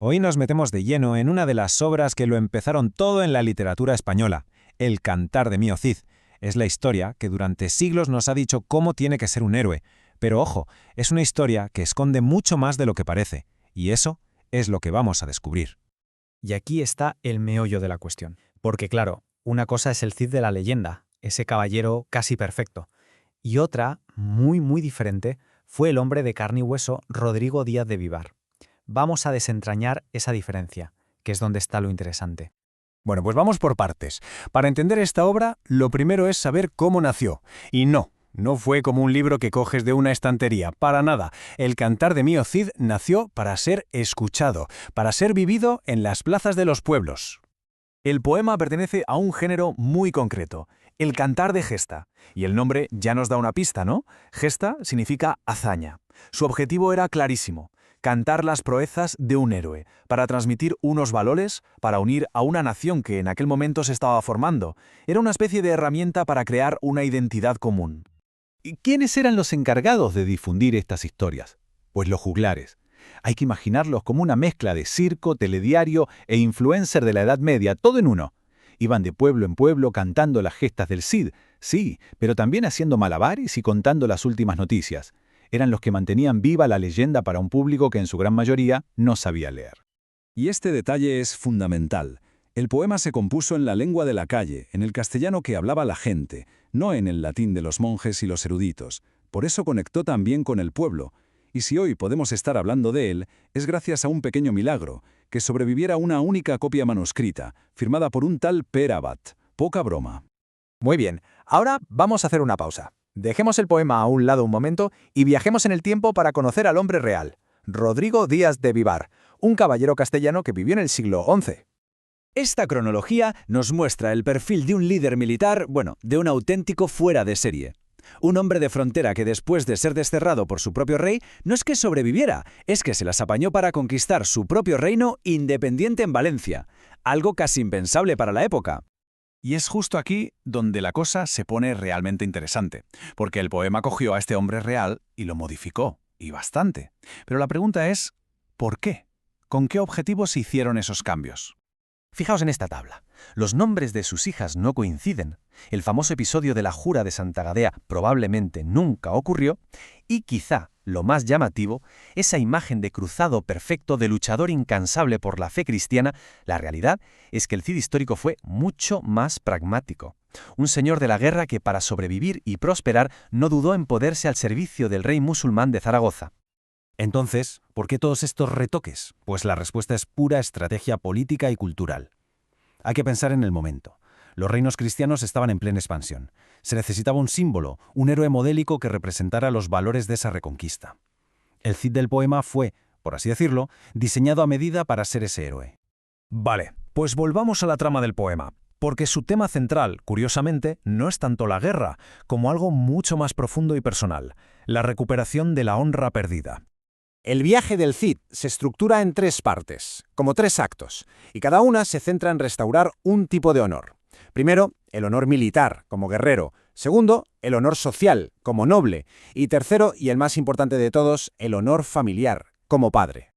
Hoy nos metemos de lleno en una de las obras que lo empezaron todo en la literatura española, El Cantar de Mío Cid. Es la historia que durante siglos nos ha dicho cómo tiene que ser un héroe. Pero ojo, es una historia que esconde mucho más de lo que parece, y eso es lo que vamos a descubrir. Y aquí está el meollo de la cuestión. Porque claro, una cosa es el Cid de la leyenda, ese caballero casi perfecto. Y otra, muy diferente, fue el hombre de carne y hueso Rodrigo Díaz de Vivar. Vamos a desentrañar esa diferencia, que es donde está lo interesante. Bueno, pues vamos por partes. Para entender esta obra, lo primero es saber cómo nació. Y no fue como un libro que coges de una estantería, para nada. El Cantar de Mío Cid nació para ser escuchado, para ser vivido en las plazas de los pueblos. El poema pertenece a un género muy concreto, el cantar de gesta. Y el nombre ya nos da una pista, ¿no? Gesta significa hazaña. Su objetivo era clarísimo: cantar las proezas de un héroe, para transmitir unos valores, para unir a una nación que en aquel momento se estaba formando. Era una especie de herramienta para crear una identidad común. ¿Y quiénes eran los encargados de difundir estas historias? Pues los juglares. Hay que imaginarlos como una mezcla de circo, telediario e influencer de la Edad Media, todo en uno. Iban de pueblo en pueblo cantando las gestas del Cid, sí, pero también haciendo malabares y contando las últimas noticias. Eran los que mantenían viva la leyenda para un público que en su gran mayoría no sabía leer. Y este detalle es fundamental. El poema se compuso en la lengua de la calle, en el castellano que hablaba la gente, no en el latín de los monjes y los eruditos. Por eso conectó también con el pueblo. Y si hoy podemos estar hablando de él, es gracias a un pequeño milagro, que sobreviviera una única copia manuscrita, firmada por un tal Per Abad. Poca broma. Muy bien, ahora vamos a hacer una pausa. Dejemos el poema a un lado un momento y viajemos en el tiempo para conocer al hombre real, Rodrigo Díaz de Vivar, un caballero castellano que vivió en el siglo XI. Esta cronología nos muestra el perfil de un líder militar, de un auténtico fuera de serie. Un hombre de frontera que después de ser desterrado por su propio rey, no es que sobreviviera, es que se las apañó para conquistar su propio reino independiente en Valencia, algo casi impensable para la época. Y es justo aquí donde la cosa se pone realmente interesante, porque el poema cogió a este hombre real y lo modificó, y bastante. Pero la pregunta es, ¿por qué? ¿Con qué objetivo se hicieron esos cambios? Fijaos en esta tabla. Los nombres de sus hijas no coinciden. El famoso episodio de la Jura de Santa Gadea probablemente nunca ocurrió, y quizá lo más llamativo, esa imagen de cruzado perfecto de luchador incansable por la fe cristiana. La realidad es que el Cid histórico fue mucho más pragmático. Un señor de la guerra que para sobrevivir y prosperar no dudó en ponerse al servicio del rey musulmán de Zaragoza. Entonces, ¿por qué todos estos retoques? Pues la respuesta es pura estrategia política y cultural. Hay que pensar en el momento. Los reinos cristianos estaban en plena expansión. Se necesitaba un símbolo, un héroe modélico que representara los valores de esa reconquista. El Cid del poema fue, por así decirlo, diseñado a medida para ser ese héroe. Vale, pues volvamos a la trama del poema, porque su tema central, curiosamente, no es tanto la guerra, como algo mucho más profundo y personal, la recuperación de la honra perdida. El viaje del Cid se estructura en tres partes, como tres actos, y cada una se centra en restaurar un tipo de honor. Primero, el honor militar, como guerrero. Segundo, el honor social, como noble. Y tercero, y el más importante de todos, el honor familiar, como padre.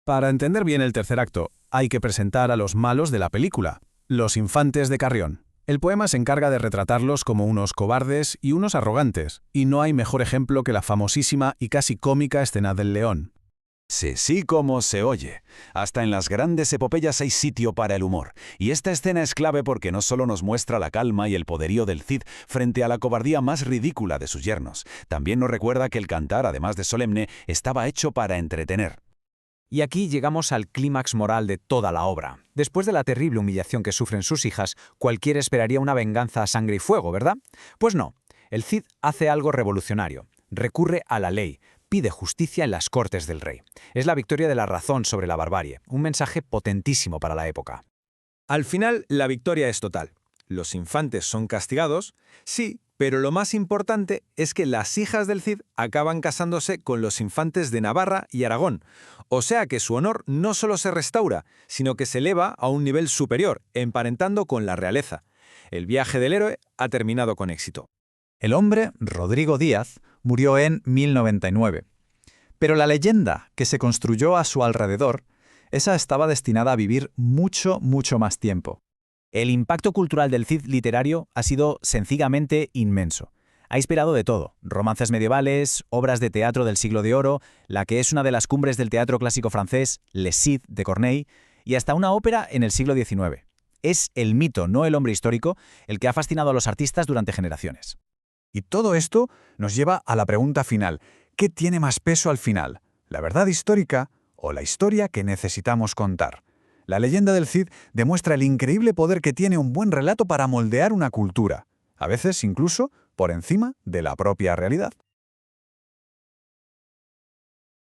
Para entender bien el tercer acto, hay que presentar a los malos de la película, los infantes de Carrión. El poema se encarga de retratarlos como unos cobardes y unos arrogantes, y no hay mejor ejemplo que la famosísima y casi cómica escena del león. Sí, como se oye. Hasta en las grandes epopeyas hay sitio para el humor. Y esta escena es clave porque no solo nos muestra la calma y el poderío del Cid frente a la cobardía más ridícula de sus yernos, también nos recuerda que el cantar, además de solemne, estaba hecho para entretener. Y aquí llegamos al clímax moral de toda la obra. Después de la terrible humillación que sufren sus hijas, cualquiera esperaría una venganza a sangre y fuego, ¿verdad? Pues no. El Cid hace algo revolucionario. Recurre a la ley. Pide justicia en las cortes del rey. Es la victoria de la razón sobre la barbarie, un mensaje potentísimo para la época. Al final, la victoria es total. Los infantes son castigados, sí, pero lo más importante es que las hijas del Cid acaban casándose con los infantes de Navarra y Aragón. O sea que su honor no solo se restaura, sino que se eleva a un nivel superior, emparentando con la realeza. El viaje del héroe ha terminado con éxito. El hombre, Rodrigo Díaz, murió en 1099. Pero la leyenda que se construyó a su alrededor esa estaba destinada a vivir mucho, mucho más tiempo. El impacto cultural del Cid literario ha sido sencillamente inmenso. Ha inspirado de todo: romances medievales, obras de teatro del siglo de oro, la que es una de las cumbres del teatro clásico francés, Les Cid de Corneille, y hasta una ópera en el siglo XIX. Es el mito, no el hombre histórico, el que ha fascinado a los artistas durante generaciones. Y todo esto nos lleva a la pregunta final. ¿Qué tiene más peso al final? ¿La verdad histórica o la historia que necesitamos contar? La leyenda del Cid demuestra el increíble poder que tiene un buen relato para moldear una cultura, a veces incluso por encima de la propia realidad.